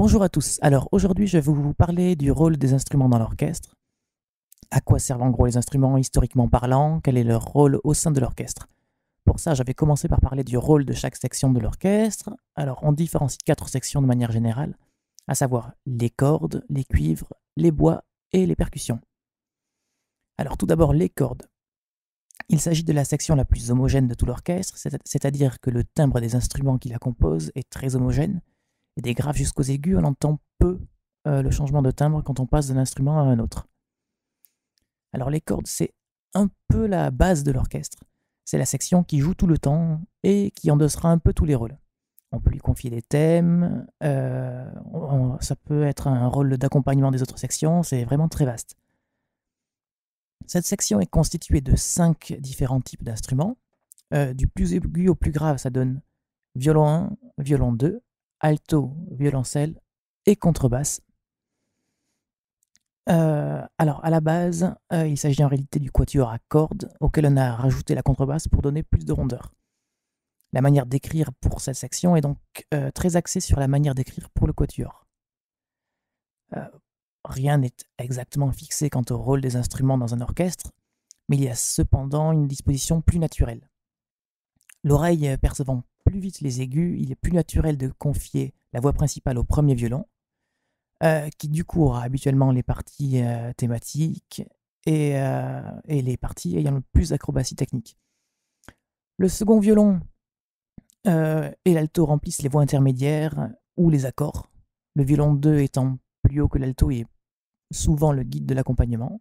Bonjour à tous. Alors aujourd'hui, je vais vous parler du rôle des instruments dans l'orchestre. À quoi servent en gros les instruments historiquement parlant? Quel est leur rôle au sein de l'orchestre? Pour ça, j'avais commencé par parler du rôle de chaque section de l'orchestre. Alors, on différencie 4 sections de manière générale, à savoir les cordes, les cuivres, les bois et les percussions. Alors, tout d'abord, les cordes. Il s'agit de la section la plus homogène de tout l'orchestre, c'est-à-dire que le timbre des instruments qui la composent est très homogène, et des graves jusqu'aux aigus, on entend peu le changement de timbre quand on passe d'un instrument à un autre. Alors les cordes, c'est un peu la base de l'orchestre. C'est la section qui joue tout le temps et qui endossera un peu tous les rôles. On peut lui confier des thèmes, ça peut être un rôle d'accompagnement des autres sections, c'est vraiment très vaste. Cette section est constituée de 5 différents types d'instruments. Du plus aigu au plus grave, ça donne violon 1, violon 2, alto, violoncelle et contrebasse. Alors, à la base, il s'agit en réalité du quatuor à cordes auquel on a rajouté la contrebasse pour donner plus de rondeur. La manière d'écrire pour cette section est donc très axée sur la manière d'écrire pour le quatuor. Rien n'est exactement fixé quant au rôle des instruments dans un orchestre, mais il y a cependant une disposition plus naturelle. L'oreille percevant plus vite les aigus, il est plus naturel de confier la voix principale au premier violon, qui du coup aura habituellement les parties thématiques et les parties ayant le plus d'acrobatie technique. Le second violon et l'alto remplissent les voix intermédiaires ou les accords, le violon 2 étant plus haut que l'alto et souvent le guide de l'accompagnement.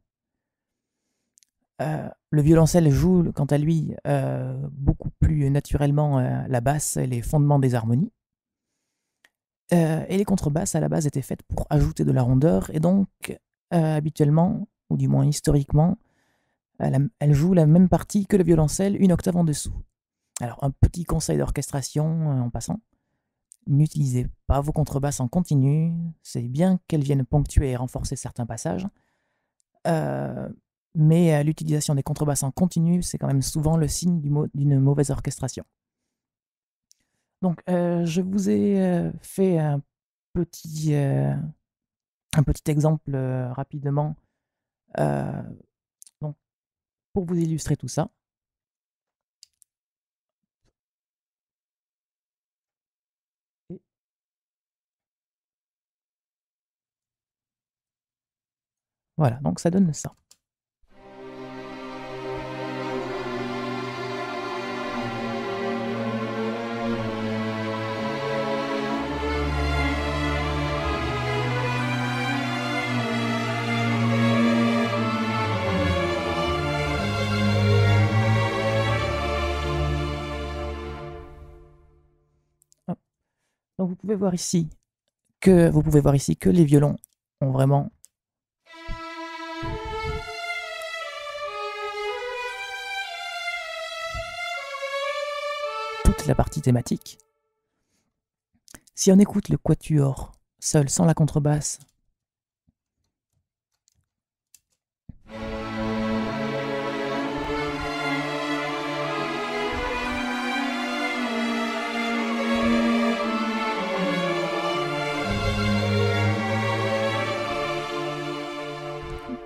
Le violoncelle joue quant à lui beaucoup plus naturellement la basse et les fondements des harmonies. Et les contrebasses à la base étaient faites pour ajouter de la rondeur et donc habituellement, ou du moins historiquement, elle joue la même partie que le violoncelle une octave en dessous. Alors un petit conseil d'orchestration en passant, n'utilisez pas vos contrebasses en continu, c'est bien qu'elles viennent ponctuer et renforcer certains passages, mais l'utilisation des contrebasses en continu, c'est quand même souvent le signe d'une mauvaise orchestration. Donc, je vous ai fait un petit exemple rapidement donc, pour vous illustrer tout ça. Et voilà, donc ça donne ça. Donc vous pouvez voir ici que les violons ont vraiment toute la partie thématique. Si on écoute le quatuor seul sans la contrebasse,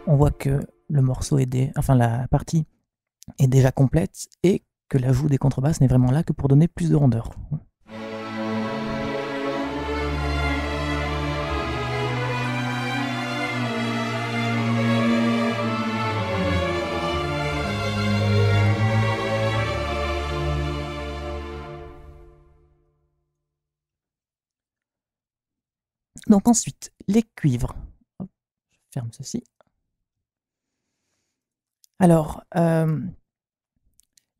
on voit que le morceau la partie est déjà complète et que l'ajout des contrebasses n'est vraiment là que pour donner plus de rondeur. Donc ensuite, les cuivres. Hop, je ferme ceci. Alors,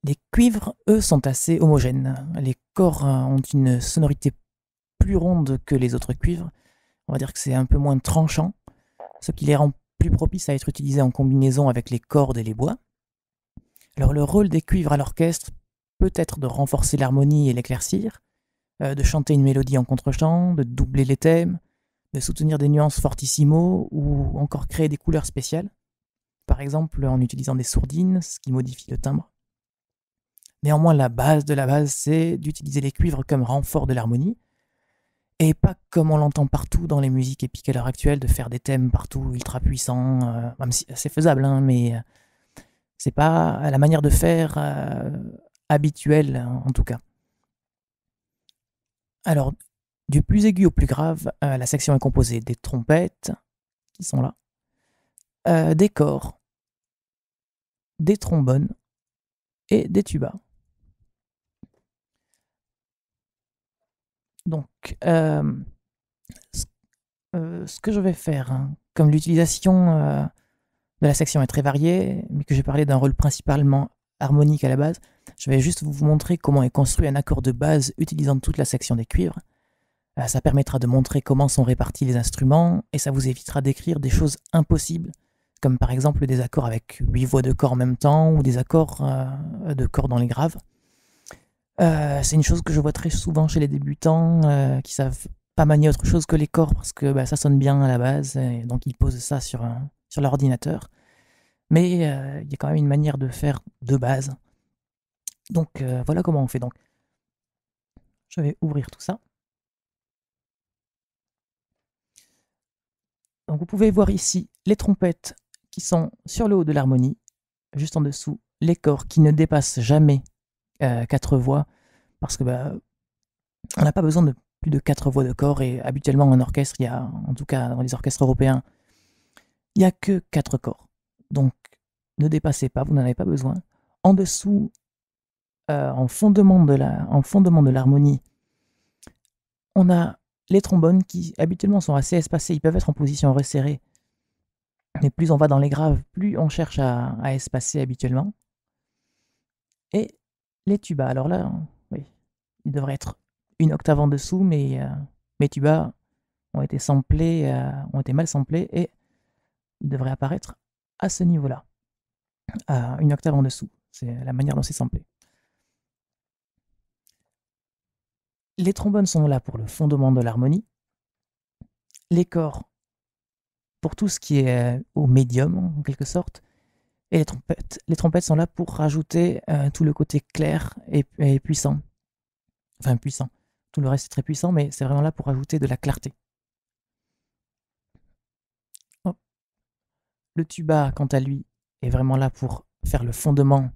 les cuivres, eux, sont assez homogènes. Les corps ont une sonorité plus ronde que les autres cuivres. On va dire que c'est un peu moins tranchant, ce qui les rend plus propices à être utilisés en combinaison avec les cordes et les bois. Alors le rôle des cuivres à l'orchestre peut être de renforcer l'harmonie et l'éclaircir, de chanter une mélodie en contre-champ, de doubler les thèmes, de soutenir des nuances fortissimo ou encore créer des couleurs spéciales, par exemple en utilisant des sourdines, ce qui modifie le timbre. Néanmoins, la base de la base, c'est d'utiliser les cuivres comme renfort de l'harmonie, Et pas comme on l'entend partout dans les musiques épiques à l'heure actuelle, de faire des thèmes partout ultra puissants, même si c'est faisable, hein, mais c'est pas la manière de faire habituelle, en tout cas. Alors, du plus aigu au plus grave, la section est composée des trompettes, qui sont là, des cors, des trombones et des tubas. Donc, ce que je vais faire, hein, comme l'utilisation de la section est très variée, mais que j'ai parlé d'un rôle principalement harmonique à la base, je vais juste vous montrer comment est construit un accord de base utilisant toute la section des cuivres. Ça permettra de montrer comment sont répartis les instruments, et ça vous évitera d'écrire des choses impossibles, comme par exemple des accords avec 8 voix de corps en même temps, ou des accords de corps dans les graves. C'est une chose que je vois très souvent chez les débutants qui savent pas manier autre chose que les corps parce que ça sonne bien à la base, et donc ils posent ça sur l'ordinateur. Mais il y a quand même une manière de faire de base. Donc voilà comment on fait. Donc je vais ouvrir tout ça. Donc vous pouvez voir ici les trompettes qui sont sur le haut de l'harmonie, juste en dessous les corps qui ne dépassent jamais 4 voix, parce que on n'a pas besoin de plus de 4 voix de corps, et habituellement en orchestre, il y a, en tout cas dans les orchestres européens, il n'y a que 4 corps. Donc ne dépassez pas, vous n'en avez pas besoin. En dessous, en fondement de l'harmonie, on a les trombones qui habituellement sont assez espacés, ils peuvent être en position resserrée, mais plus on va dans les graves, plus on cherche à espacer habituellement. Et les tubas, alors là, oui, il devrait être une octave en dessous, mais mes tubas ont été samplés, ont été mal samplés, et ils devraient apparaître à ce niveau-là, à une octave en dessous. C'est la manière dont c'est samplé. Les trombones sont là pour le fondement de l'harmonie. Les corps pour tout ce qui est au médium, en quelque sorte. Et les trompettes sont là pour rajouter tout le côté clair et puissant. Enfin, puissant. Tout le reste est très puissant, mais c'est vraiment là pour rajouter de la clarté. Hop. Le tuba, quant à lui, est vraiment là pour faire le fondement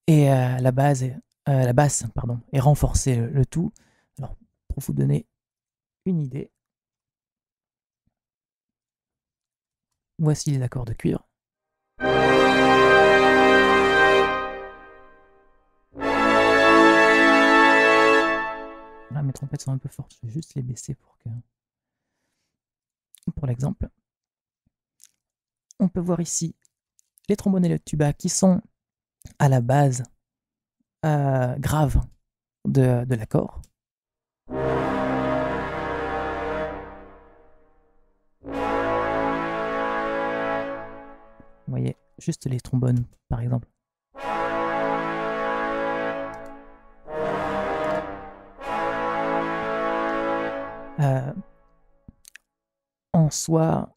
et la basse, et renforcer le tout. Alors, pour vous donner une idée, voici les accords de cuivre. Là, mes trompettes sont un peu fortes, je vais juste les baisser pour l'exemple. On peut voir ici les trombones et le tuba qui sont à la base grave de l'accord. Vous voyez, juste les trombones, par exemple. En soi,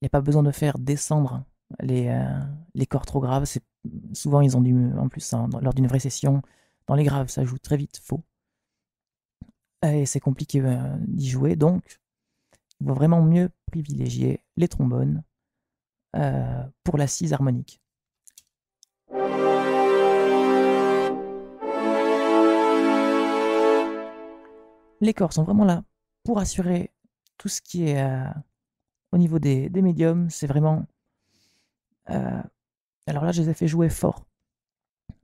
il n'y a pas besoin de faire descendre les corps trop graves. Souvent, ils ont en plus, lors d'une vraie session, dans les graves, ça joue très vite faux. Et c'est compliqué d'y jouer, donc il vaut vraiment mieux privilégier les trombones pour l'assise harmonique. Les corps sont vraiment là pour assurer tout ce qui est au niveau des médiums. C'est vraiment... alors là, je les ai fait jouer fort,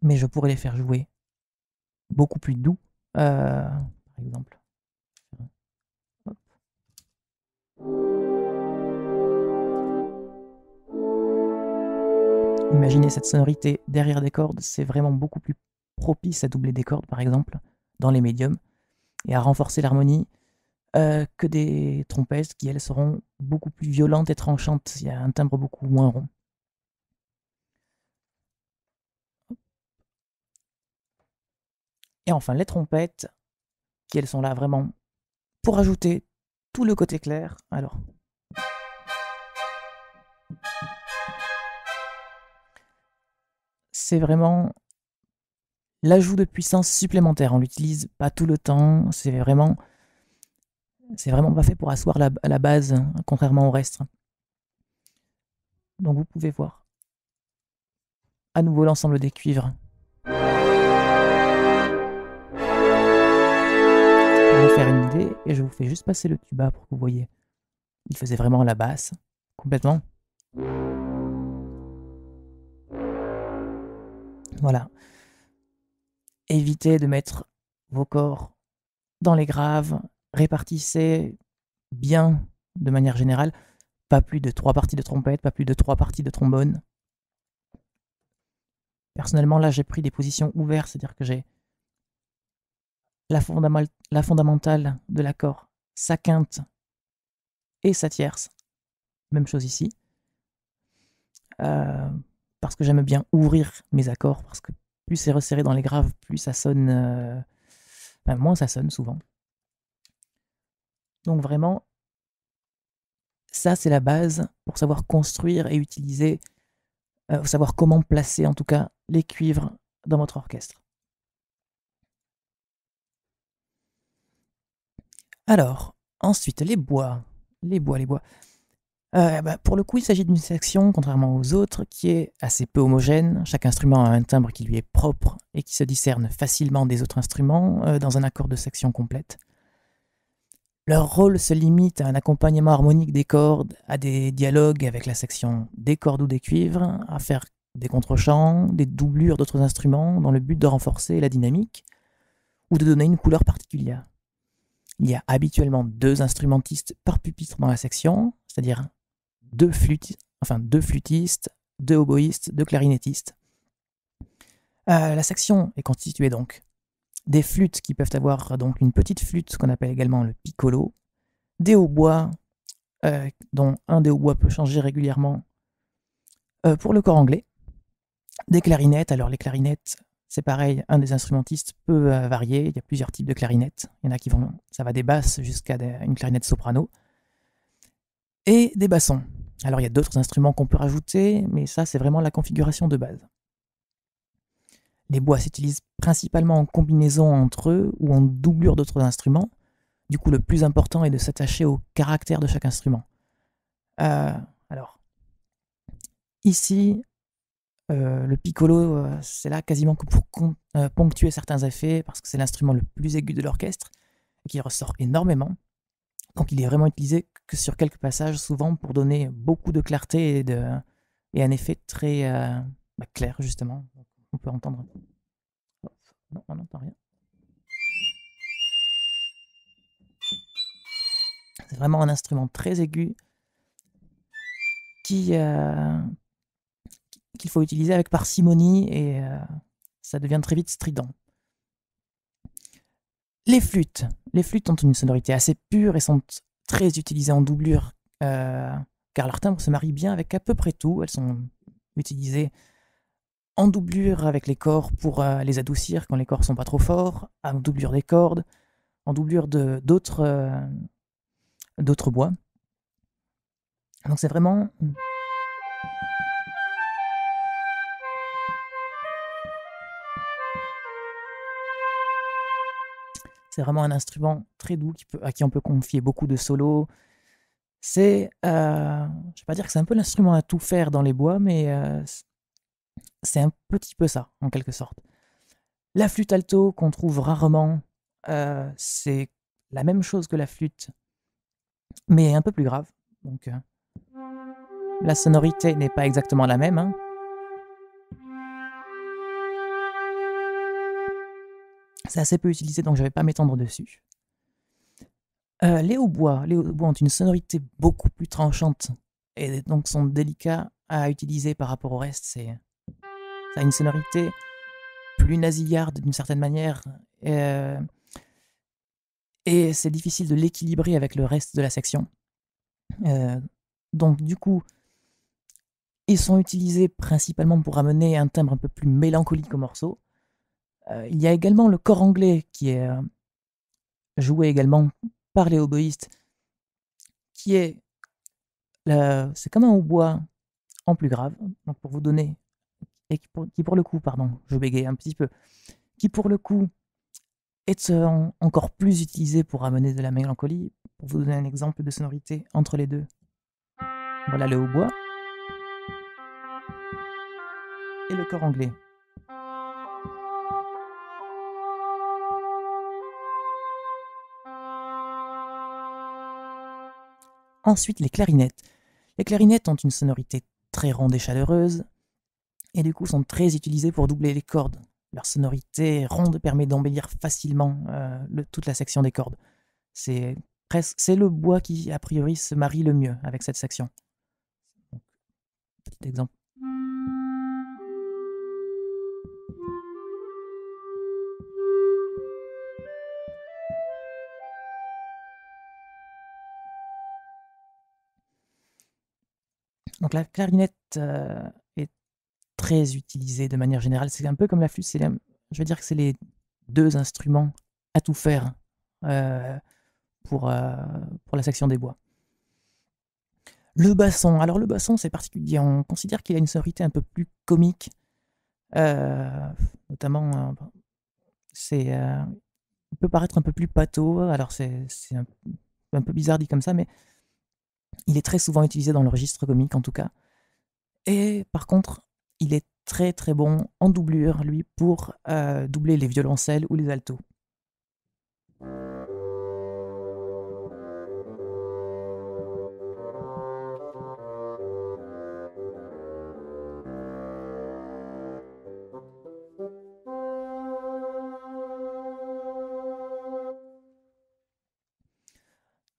mais je pourrais les faire jouer beaucoup plus doux, par exemple. Hop. Imaginez cette sonorité derrière des cordes, c'est vraiment beaucoup plus propice à doubler des cordes, par exemple, dans les médiums, et à renforcer l'harmonie que des trompettes qui, elles, seront beaucoup plus violentes et tranchantes. Il y a un timbre beaucoup moins rond. Et enfin, les trompettes, qui, elles, sont là vraiment pour ajouter tout le côté clair. Alors, c'est vraiment l'ajout de puissance supplémentaire. On l'utilise pas tout le temps, c'est vraiment C'est vraiment pas fait pour asseoir la base, hein, contrairement au reste. Donc vous pouvez voir à nouveau l'ensemble des cuivres. Pour vous faire une idée, et je vous fais juste passer le tuba pour que vous voyez. Il faisait vraiment la basse, complètement. Voilà. Évitez de mettre vos corps dans les graves, répartissez bien de manière générale, pas plus de 3 parties de trompette, pas plus de 3 parties de trombone. Personnellement, là, j'ai pris des positions ouvertes, c'est-à-dire que j'ai la fondamentale de l'accord, sa quinte et sa tierce. Même chose ici. Parce que j'aime bien ouvrir mes accords, parce que plus c'est resserré dans les graves, plus ça sonne... moins ça sonne souvent. Donc vraiment, ça c'est la base pour savoir construire et utiliser, savoir comment placer en tout cas les cuivres dans votre orchestre. Alors, ensuite les bois. Les bois. Pour le coup, il s'agit d'une section, contrairement aux autres, qui est assez peu homogène. Chaque instrument a un timbre qui lui est propre et qui se discerne facilement des autres instruments dans un accord de section complète. Leur rôle se limite à un accompagnement harmonique des cordes, à des dialogues avec la section des cordes ou des cuivres, à faire des contrechants, des doublures d'autres instruments dans le but de renforcer la dynamique ou de donner une couleur particulière. Il y a habituellement 2 instrumentistes par pupitre dans la section, c'est-à-dire 2 flûtistes, 2 oboïstes, 2 clarinettistes. La section est constituée donc des flûtes qui peuvent avoir donc une petite flûte qu'on appelle également le piccolo, des hautbois, dont un des hautbois peut changer régulièrement pour le corps anglais, des clarinettes. Alors les clarinettes, c'est pareil, un des instrumentistes peut varier, il y a plusieurs types de clarinettes, il y en a qui vont, ça va des basses jusqu'à une clarinette soprano, et des bassons. Alors il y a d'autres instruments qu'on peut rajouter, mais ça c'est vraiment la configuration de base. Les bois s'utilisent principalement en combinaison entre eux ou en doublure d'autres instruments. Du coup, le plus important est de s'attacher au caractère de chaque instrument. Alors, ici, le piccolo, c'est là quasiment que pour ponctuer certains effets, parce que c'est l'instrument le plus aigu de l'orchestre, et qui ressort énormément. Donc il est vraiment utilisé que sur quelques passages, souvent pour donner beaucoup de clarté et un effet très clair, justement. On peut entendre... Oh, non, on n'entend rien. C'est vraiment un instrument très aigu qu'il faut utiliser avec parcimonie et ça devient très vite strident. Les flûtes ont une sonorité assez pure et sont très utilisées en doublure car leur timbre se marie bien avec à peu près tout. Elles sont utilisées en doublure avec les corps pour les adoucir quand les corps sont pas trop forts, en doublure des cordes, en doublure d'autres bois. Donc c'est vraiment... C'est vraiment un instrument très doux à qui on peut confier beaucoup de solos. C'est, je vais pas dire que c'est un peu l'instrument à tout faire dans les bois, mais c'est un petit peu ça, en quelque sorte. La flûte alto qu'on trouve rarement, c'est la même chose que la flûte, mais un peu plus grave. Donc, la sonorité n'est pas exactement la même, hein. C'est assez peu utilisé, donc je ne vais pas m'étendre dessus. Les hautbois ont une sonorité beaucoup plus tranchante et donc sont délicats à utiliser par rapport au reste. Ça a une sonorité plus nasillarde d'une certaine manière et c'est difficile de l'équilibrer avec le reste de la section. Donc du coup, ils sont utilisés principalement pour amener un timbre un peu plus mélancolique au morceau. Il y a également le corps anglais qui est joué également par les oboïstes, qui est c'est comme un hautbois en plus grave. Donc pour vous donner, et qui pour le coup, pardon, je bégaye un petit peu, qui pour le coup est encore plus utilisé pour amener de la mélancolie. pour vous donner un exemple de sonorité entre les deux. Voilà le hautbois et le cor anglais. Ensuite, les clarinettes. Les clarinettes ont une sonorité très ronde et chaleureuse, et du coup sont très utilisées pour doubler les cordes. Leur sonorité ronde permet d'embellir facilement toute la section des cordes. C'est le bois qui, a priori, se marie le mieux avec cette section. Donc, petit exemple. Donc la clarinette est très utilisée de manière générale. C'est un peu comme la flûte. Je veux dire que c'est les deux instruments à tout faire pour la section des bois. Le basson. Alors le basson, c'est particulier. On considère qu'il a une sonorité un peu plus comique. Notamment, il peut paraître un peu plus pâteau. Alors c'est un peu bizarre dit comme ça, mais il est très souvent utilisé dans le registre comique en tout cas. Et par contre, il est très très bon en doublure, lui, pour doubler les violoncelles ou les altos.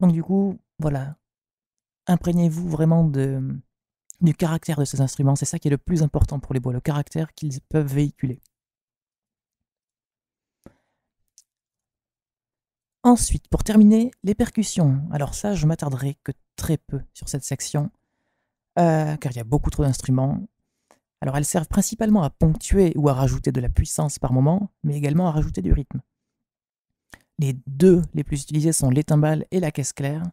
Donc du coup, voilà, imprégnez-vous vraiment du caractère de ces instruments. C'est ça qui est le plus important pour les bois, le caractère qu'ils peuvent véhiculer. Ensuite, pour terminer, les percussions. Alors ça, je m'attarderai que très peu sur cette section, car il y a beaucoup trop d'instruments. Alors elles servent principalement à ponctuer ou à rajouter de la puissance par moment, mais également à rajouter du rythme. Les deux les plus utilisés sont les timbales et la caisse claire.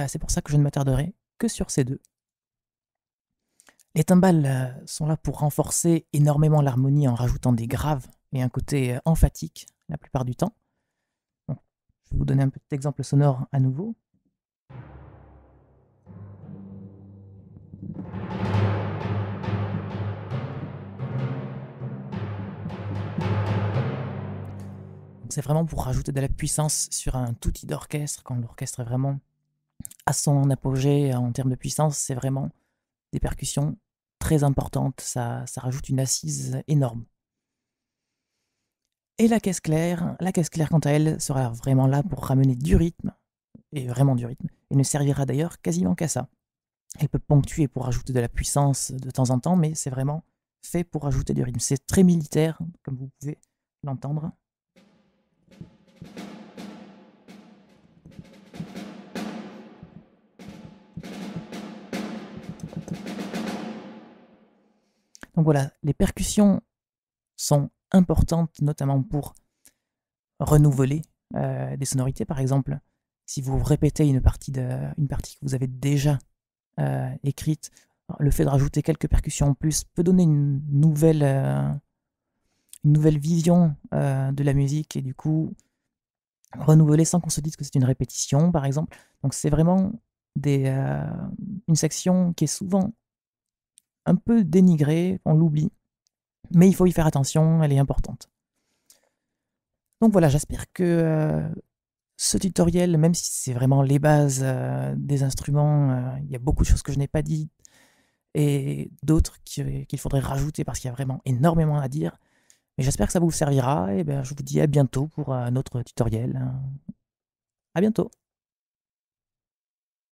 C'est pour ça que je ne m'attarderai que sur ces deux. Les timbales sont là pour renforcer énormément l'harmonie en rajoutant des graves et un côté emphatique la plupart du temps. Bon, je vais vous donner un petit exemple sonore à nouveau. C'est vraiment pour rajouter de la puissance sur un outil d'orchestre, quand l'orchestre est vraiment à son apogée en termes de puissance. C'est vraiment des percussions très importantes, ça rajoute une assise énorme. Et la caisse claire quant à elle sera vraiment là pour ramener du rythme, et vraiment du rythme, et ne servira d'ailleurs quasiment qu'à ça. Elle peut ponctuer pour rajouter de la puissance de temps en temps, mais c'est vraiment fait pour rajouter du rythme. C'est très militaire, comme vous pouvez l'entendre. Donc voilà, les percussions sont importantes, notamment pour renouveler des sonorités. Par exemple, si vous répétez une partie que vous avez déjà écrite, le fait de rajouter quelques percussions en plus peut donner une nouvelle vision de la musique et du coup renouveler sans qu'on se dise que c'est une répétition, par exemple. Donc c'est vraiment une section qui est souvent un peu dénigrée, on l'oublie, mais il faut y faire attention, elle est importante. Donc voilà, j'espère que ce tutoriel, même si c'est vraiment les bases des instruments, il y a beaucoup de choses que je n'ai pas dites et d'autres qu'il faudrait rajouter parce qu'il y a vraiment énormément à dire. Mais j'espère que ça vous servira et je vous dis à bientôt pour un autre tutoriel. À bientôt.